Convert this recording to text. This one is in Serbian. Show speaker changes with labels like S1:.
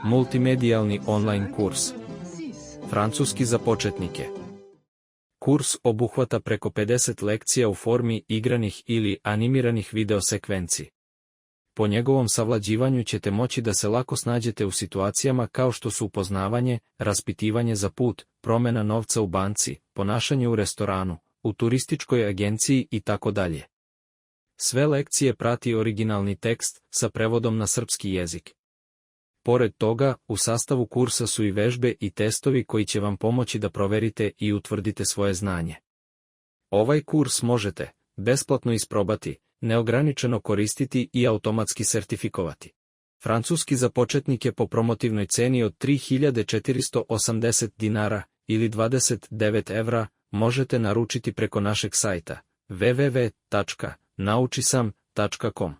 S1: Multimedijalni online kurs. Francuski za početnike. Kurs obuhvata preko 50 lekcija u formi igranih ili animiranih video sekvenci. Po njegovom savlađivanju ćete moći da se lako snađete u situacijama kao što su upoznavanje, raspitivanje za put, promjena novca u banci, ponašanje u restoranu, u turističkoj agenciji itd. Sve lekcije prati originalni tekst sa prevodom na srpski jezik. Pored toga, u sastavu kursa su i vežbe i testovi koji će vam pomoći da proverite i utvrdite svoje znanje. Ovaj kurs možete besplatno isprobati, neograničeno koristiti i automatski sertifikovati. Francuski za početnike po promotivnoj ceni od 3480 dinara ili 29 evra možete naručiti preko našeg sajta www.naučisam.com.